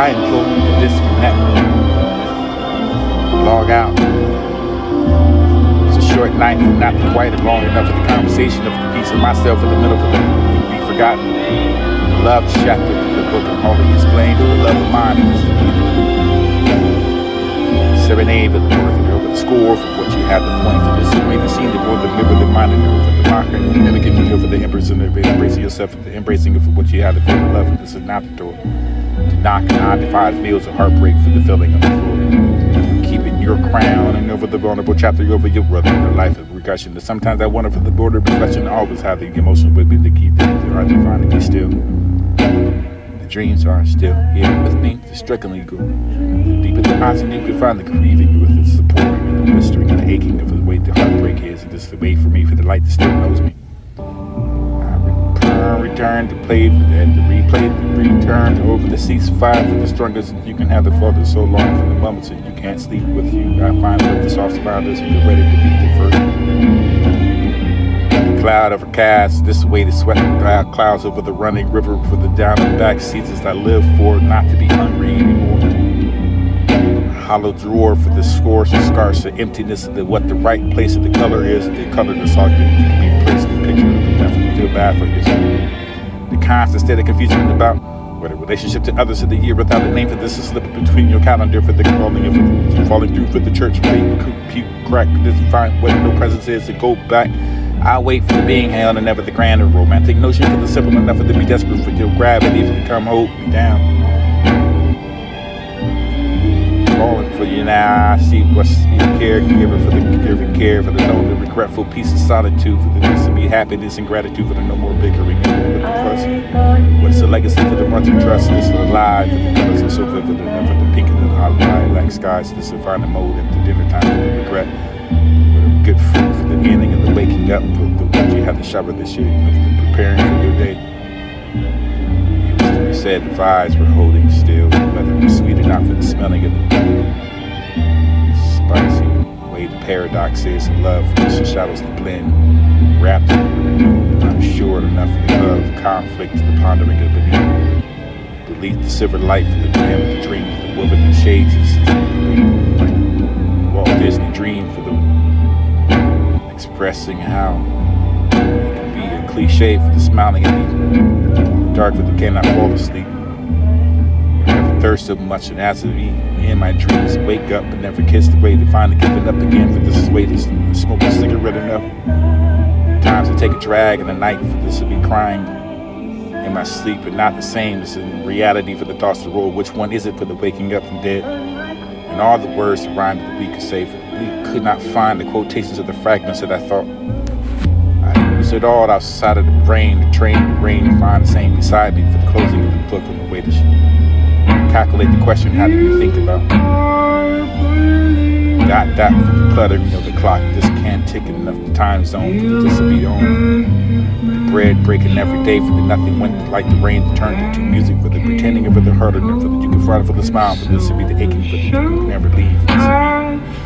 I implore you to disconnect, log out. It's a short night, but not quite long enough for the conversation of the piece of myself in the middle of the be forgotten. Love chapter of the book of Holy explained to the love of mine. Serenade with the worth of over the score for what you had the point for this way to see the more the mirror the mind and over the mockery mimicking me over the embrace and embracing yourself the embracing of what you had to feel the love. This is not the door to knock and undefined feels of heartbreak for the filling of the floor. Keeping your crown and over the vulnerable chapter over your brother in the life of regression. Sometimes I wonder for the border of reflection always have the emotion with me to keep the hard to find to be still. The dreams are still here with me to strikingly go. The deeper the odds and you can find the grieving with the support and the blistering and the aching of the way the heartbreak is. And this is the way for me for the light that still knows me. Return to play and to replay the return over the ceasefire for the strongest you can have the father so long for the moments that you can't sleep with you. I find that the soft surroundings and you're ready to be the first. Cloud overcast, this way the sweating clouds over the running river for the down and back seasons I live for, not to be hungry anymore. Hollow drawer for the scores and scars, the emptiness of what the right place of the color is, the color that's all you can be placed in the picture of the left and feel bad for yourself. The constant state of confusion about what a relationship to others of the year without a name for this is slipping between your calendar for the calling of it, falling through for the church plate, puke, crack, this find what no presence is to go back. I wait for the being held and never the grand or romantic notion for the simple enough to be desperate for your gravity to come hold me down. Falling for you now, I see what's the caregiver for the giving care for the no the regretful peace of solitude for the needs to be happiness and gratitude for the no more bickering and no more trust. What's the legacy for the months of trust? This is alive for the colors and so vivid and for the pink and the lilac skies. This is find the mode at the dinner time for the regret. With a good fruit for the ending and the waking up for the what you had to shower this year of the preparing for your day. We said the vibes were holding still, whether it was sweet or not for the smelling of the spicy way the paradox is in love, push the shadows to blend, wrapped in the I'm sure enough of conflict, the pondering of beneath the silver light for the jam of the dream, the woven in shades is Walt Disney dream for the expressing how it can be a cliche for the smiling at me. Dark for the cannot fall asleep. Never thirst so much and as me in my dreams wake up but never kiss the way to finally giving up again for this is way to smoke a cigarette enough. Times to take a drag in the night for this to be crying in my sleep but not the same as in reality for the thoughts to roll. Which one is it for the waking up from dead? And all the words to rhyme that we could say, we could not find the quotations of the fragments that I thought. I used it all outside of the brain, the train, the rain, to find the same beside me for the closing of the book and the way to calculate the question, how do you think about? Got that for the cluttering of the clock, this can't tick enough the time zone for this to be on. The bread breaking every day for the nothing went like the rain turned into music for the pretending of the hurt enough for the you can fight for the smile for this to be the aching for the you can never leave.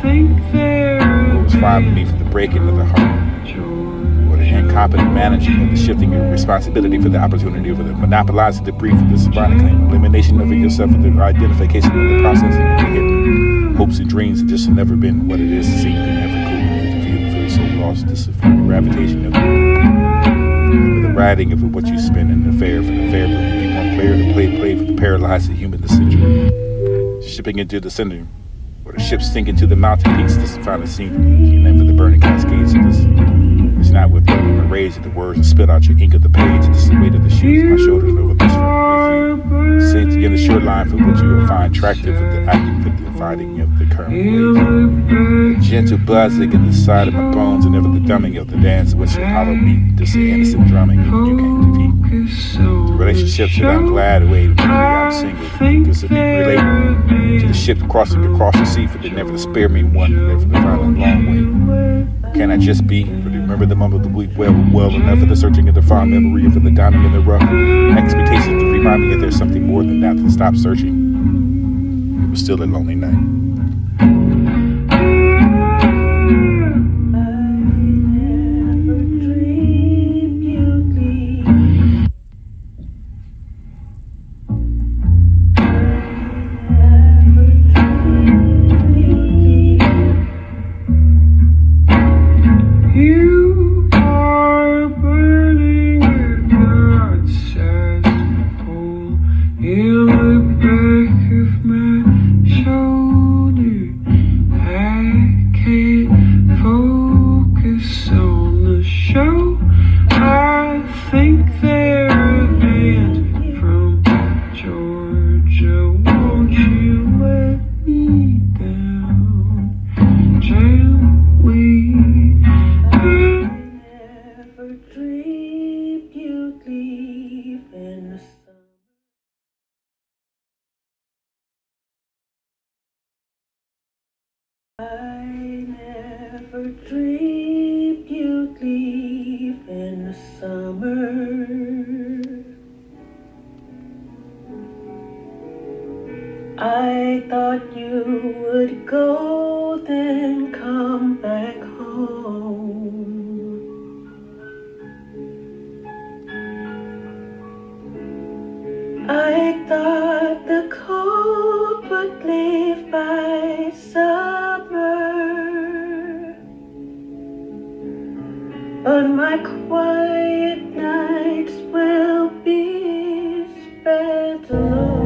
It was fine with me for the breaking of the heart. Incompetent managing of the shifting of responsibility for the opportunity of the monopolizing the brief of the symbolic elimination of yourself and the identification of the processing of the hidden hopes and dreams that just never been what it is to see and never could feel so lost. This is the gravitation of the writing of what you spend in the fair for the fair, but you want player to play for the paralyzed the human decision. Shipping into the center, or the ship sink into the mountain peaks. This is finally seen. You name for the burning cascades of this. It's not with the rage of the words and spit out your ink of the page. This is the weight of the shoes on my shoulders over this front. Say to get a shoreline for what you will find attractive with the acting for the fighting of the current waves. The gentle buzzing in the side of my bones and never the dumbing of the dance which should hollow me. This is innocent drumming you can't defeat. The relationships that I'm glad away to I'm single. This will be related to the ship crossing across the sea for the never to spare me one, never to find a long way. Can I just be? Remember the moment of the week well enough for the searching of the fond memory of the downing in the rough expectations to remind me that there's something more than that to stop searching. It was still a lonely night. I thought you would go, then come back home. I thought the cold would leave by summer, but my quiet nights will be spent alone.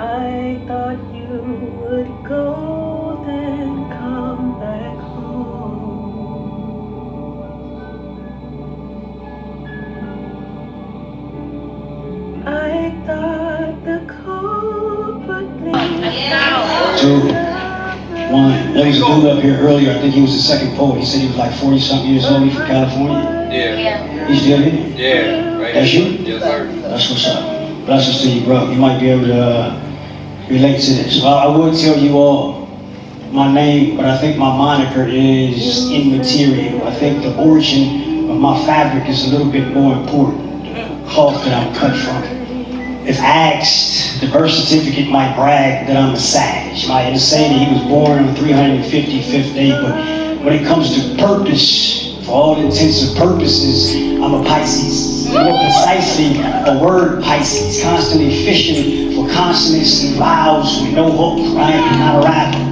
I thought you would go, then come back home. I thought the cold would leave. 2, 1. There was a dude up here earlier, I think he was the second poet. He said he was like 40-something years old, he's from California. Yeah. He's still here? Yeah. Right. That's you? Yes, sir. That's what's up. Blessings to you, bro. You might be able to relate to this. Well, I would tell you all my name, but I think my moniker is immaterial. I think the origin of my fabric is a little bit more important. The cloth that I'm cut from. If asked, the birth certificate might brag that I'm a savage. Might say that he was born on the 355th day, but when it comes to purpose, for all intents and purposes, I'm a Pisces. More precisely, a word Pisces, constantly fishing for consonants and vowels with no hook, right? I'm not a rapper.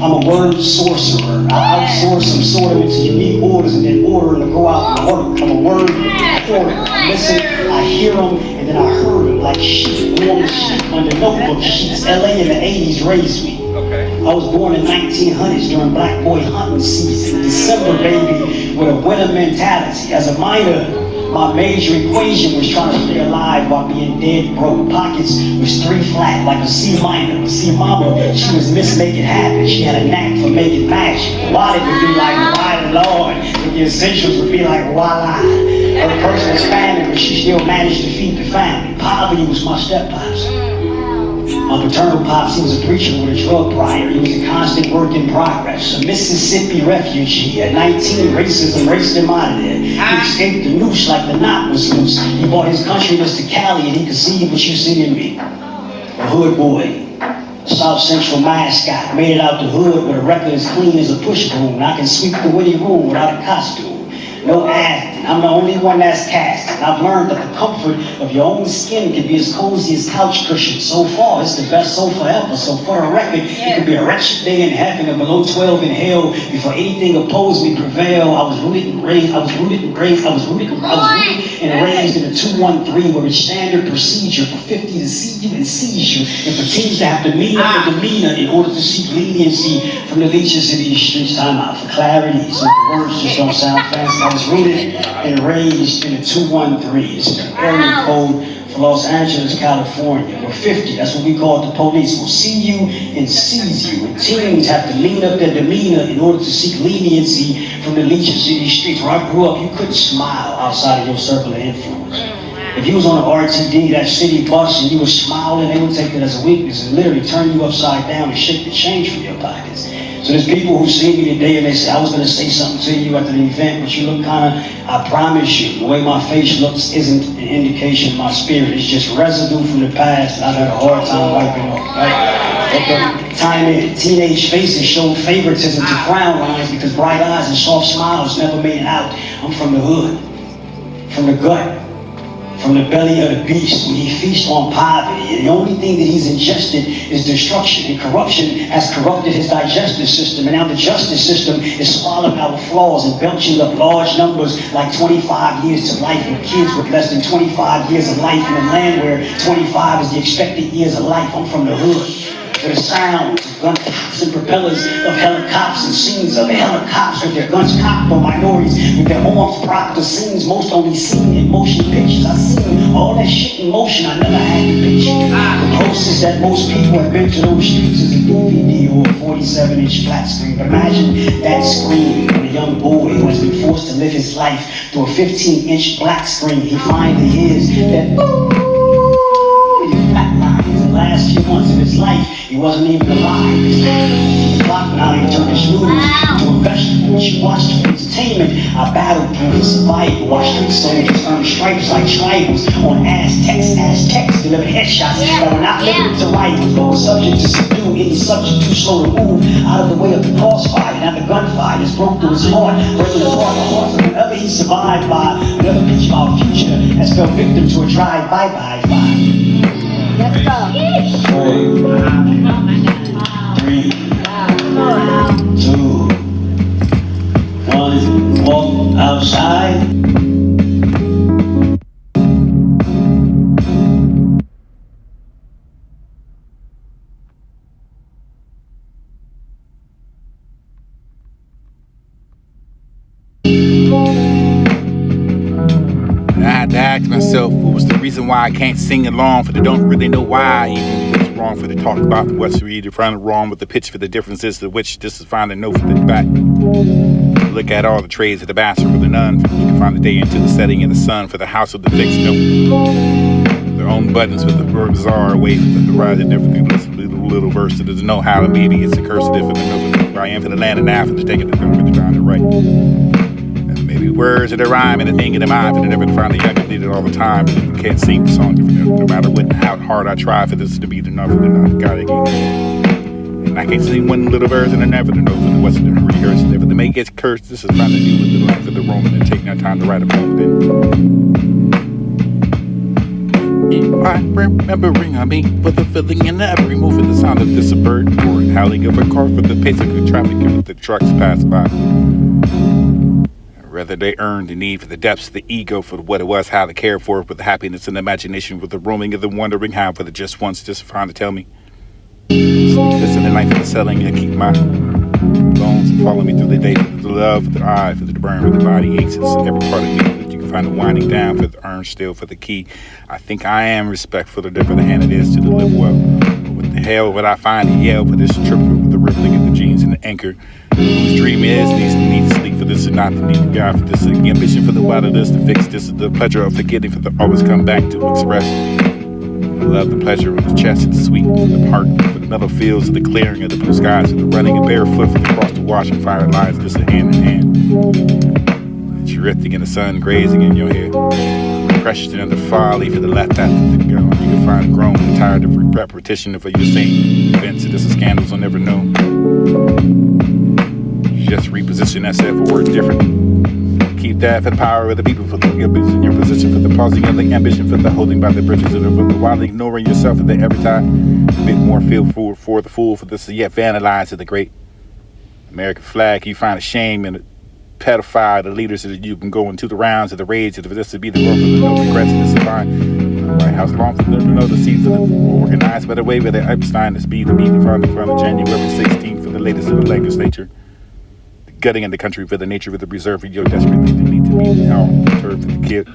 I'm a word sorcerer. I outsource some sort of into unique orders and then order them to go out and work. I'm a word reporter. I listen, I hear them, and then I heard them like sheep, warm sheep under notebook sheets. LA in the 80s raised me. Okay. I was born in 1900s during black boy hunting season. December baby with a winter mentality. As a minor, my major equation was trying to stay alive while being dead broke. Pockets was 3 flat like a C minor. But see, mama, she was Miss Make It Happen. She had a knack for making magic. A lot of it would be like, why Lord? But the essentials would be like, voila. Her purse was family, but she still managed to feed the family. Poverty was my step-pops. My paternal pops, he was a preacher with a drug prior. He was a constant work in progress. A Mississippi refugee. At 19, racism raced him out of there. He escaped the noose like the knot was loose. He brought his countryness to Cali and he could see what you see in me. A hood boy. South Central mascot. Made it out the hood with a record as clean as a push broom. I can sweep the witty room without a costume. No acting. I'm the only one that's casting. I've learned that the comfort of your own skin can be as cozy as couch cushions. So far, it's the best sofa ever. So for a record, it could be a wretched day in heaven and below 12 in hell. Before anything opposed me prevail, I was rooted and raised in a 213 where it's standard procedure for 50 to see you and seize you. And for teams to have to meet up the demeanor in order to seek leniency from the leeches of these streets. Time out for clarity, so the words just don't sound fancy. I was rooted and raised in a 213. It's the area code for Los Angeles, California. We're 50, that's what we call the police. Will see you and seize you. And teens have to lean up their demeanor in order to seek leniency from the leeches of these streets. Where I grew up, you couldn't smile outside of your circle of influence. If you was on an RTD, that city bus, and you were smiling, they would take that as a weakness and literally turn you upside down and shake the change from your pockets. So there's people who see me today and they say, I was gonna say something to you after the event, but you look kinda, I promise you, the way my face looks isn't an indication of my spirit. It's just residue from the past that I've had a hard time wiping off, right? Okay. Time in, teenage faces show favoritism to frown lines because bright eyes and soft smiles never made it out. I'm from the hood, from the gut. From the belly of the beast, when he feasts on poverty, and the only thing that he's ingested is destruction, and corruption has corrupted his digestive system, and now the justice system is swallowing our flaws and belching up large numbers like 25 years to life with kids with less than 25 years of life in a land where 25 is the expected years of life. I'm from the hood. For the sounds of gunshots and propellers of helicopters and scenes of helicopters with their guns cocked on minorities with their arms propped, the scenes most only seen in motion pictures. I seen all that shit in motion, I never had to picture. The closest that most people have been to those streets is a DVD or a 47-inch flat screen. But imagine that screen when a young boy who has been forced to live his life through a 15-inch black screen, he finally hears that last few months of his life, he wasn't even alive. The clock now he turned his noodles into a vegetable, which you watched for entertainment. I battled through for survival, watched street soldiers earn stripes like tribals on Aztecs delivered headshots that were not limited to rifles, but were subject to subdue, any subject too slow to move out of the way of the crossfire. Now the gunfire broke through his heart, breaking apart the hearts of whoever he survived by. Another pitch of our future has fell victim to a drive-by fire. Let's go. 3, 2, 1, walk outside. And I had to ask myself, what was the reason why I can't sing along? For they don't really know why. Even what's wrong for the talk about what's really wrong with the pitch for the differences to which this is finding no for the back. Look at all the trades of the bastard for the nun. You can find the day into the setting of the sun for the house of the fixed note. Their own buttons with the bizarre way from the horizon. Everything little verse that doesn't know how to maybe it's a cursive and another. I am for the land and after to take it to come with the time to write. And maybe words of the rhyme and the thing in the mind, but they never find the young and need it all the time. But you can't sing the song no matter what how hard I try for this to be enough of the not God again. And I can't sing one little verse and I never know for the what's the rehearse. Never to make it cursed. This is trying to do with the life of the Roman and take that time to write a poem. I remembering on me for the feeling in every move of the sound of this bird or howling of a car for the pace of the traffic if the trucks pass by. Rather they earned the need for the depths of the ego for what it was, how to care for it, with the happiness and imagination, with the roaming of the wondering how for the just once just trying to tell me. Listen to life of the selling and keep my bones and follow me through the day for the love, for the eye, for the burn, for the body aches, it's every part of me. Find the winding down for the urn still for the key. I think I am respectful for the hand it is to the live well. But what the hell would I find to yell for this trip with the rippling of the jeans and the anchor? Whose dream is needs to sleep for this and not to need God for this. The ambition for the wilderness to fix this is the pleasure of forgetting for the always come back to express. I love the pleasure of the chest and sweet for the heart, for the meadow fields, of the clearing of the blue skies, of the running and barefoot for the cross to wash and fire lines, this is hand in hand. Drifting in the sun, grazing in your hair. Crushed in the far leaf of the left after the go. You can find grown and tired of repetition of your same events. This is scandals I'll never know. Just reposition that for words different. Keep that for the power of the people, for the in your position, for the pausing of the ambition, for the holding by the bridges, and for the wildly ignoring yourself at the every time. A bit more feel for the fool, for this yet vandalized of the great American flag. You find a shame in it. Pedophile, the leaders that you can go into the rounds of the raids, of this to be the world of the no regrets, and this is fine. Right, how's long for them to know the seeds of the organized by the way where the Epstein is be the meeting from January 16th for the latest of the legislature. The gutting in the country for the nature of the reserve for your desperately to need to be now turf for the kid,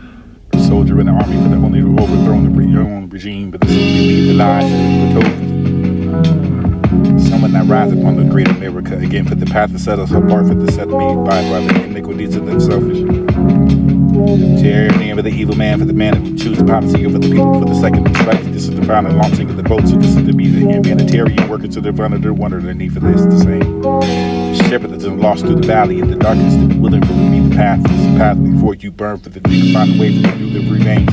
a soldier in the army for the only to overthrow your own regime, but this is believe the lies of the told. Someone that rise upon the great America again for the path to set us apart for the set me by the iniquities of the selfish. Tyranny of the evil man for the man who choose the policy over the people for the second strike. This is the final launching of the boat, so this is to be the humanitarian worker to the front of the wonder the need for this the same. The shepherd that's lost through the valley in the darkness to be willing for me the path. This is the path before you burn for the you can find a way for you to remain.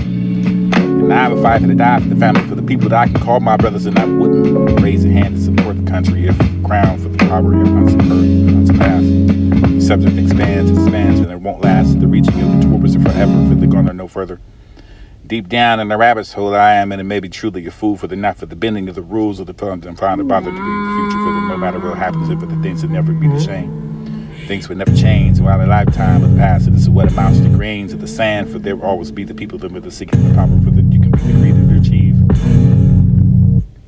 And I have a fight for the die for the family, for the people that I can call my brothers, and I wouldn't raise a hand to support the country if the crown for the power of unsurpassed. The subject expands, and it won't last. The reaching of the tours are forever, for the gone are no further. Deep down in the rabbit's hole I am, and it may be truly a fool for the not for the bending of the rules of the funds and find a bother to be the future for the no matter what happens, if the things that never be the same. Things would never change while a lifetime of the past. This is what amounts to grains of the sand, for there will always be the people that are seeking the power for that you can be the creator to achieve.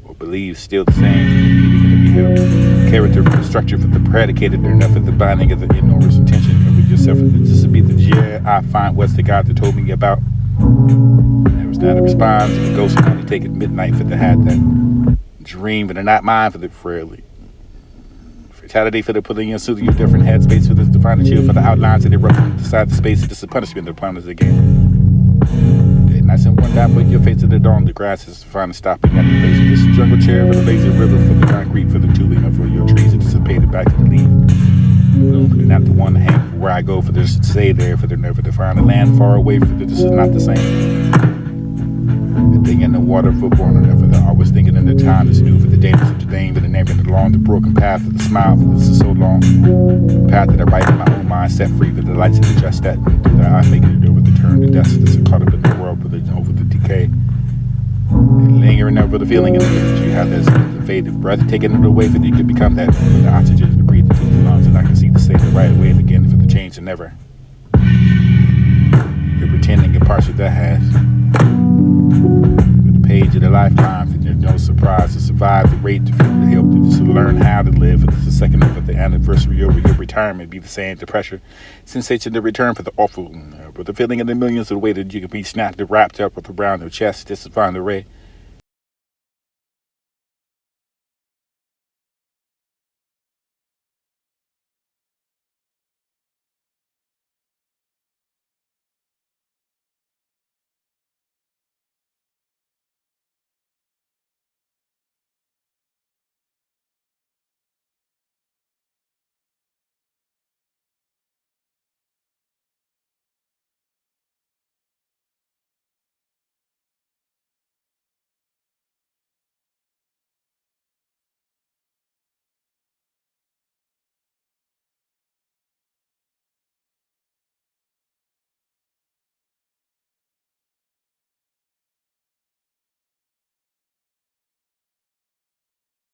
Or believe still the same, to be held. Character for the structure for the predicated enough of the binding of the enormous intention of yourself. This would be the year I find what's the God that told me about. There was not a response, the ghost can only take at midnight for the had that dream, but they're not mine for the frailty. Fatality for the putting into your different headspace for this to find a chill for the outlines and erupting inside the space. This is punishment of planets again. And I send one down for your face at the dawn. The grass is finally stopping at the base of this jungle chair for the lazy river, for the concrete, for the tubing, and for your trees anticipated back to the leaves. For the not the one to hang for where I go, for this to stay there, for the never to find a land far away, for this is not the same. The thing in the water for born or never, the always thinking in the time is new, for the dangers of the name, for the name and along the broken path of the smile, for this is so long. Path that I write in my own mind, set free for the lights of the just that, through the eye making it over the turn, the dust that's caught up in the world, over the decay. And lingering over the feeling of the you have this the faded breath, taking it away, for you could become that, for the oxygen to breathe into the lungs, and I can see the state the right way and again for the change and never. You're pretending a partial that has the page of the lifetime, and you're no surprise to survive the rate to help you to learn how to live. It's the second of the anniversary over your retirement, be the same, the pressure, sensation to return for the awful, but the feeling of the millions of the way that you can be snapped and wrapped up with around your chest, just to find the ray.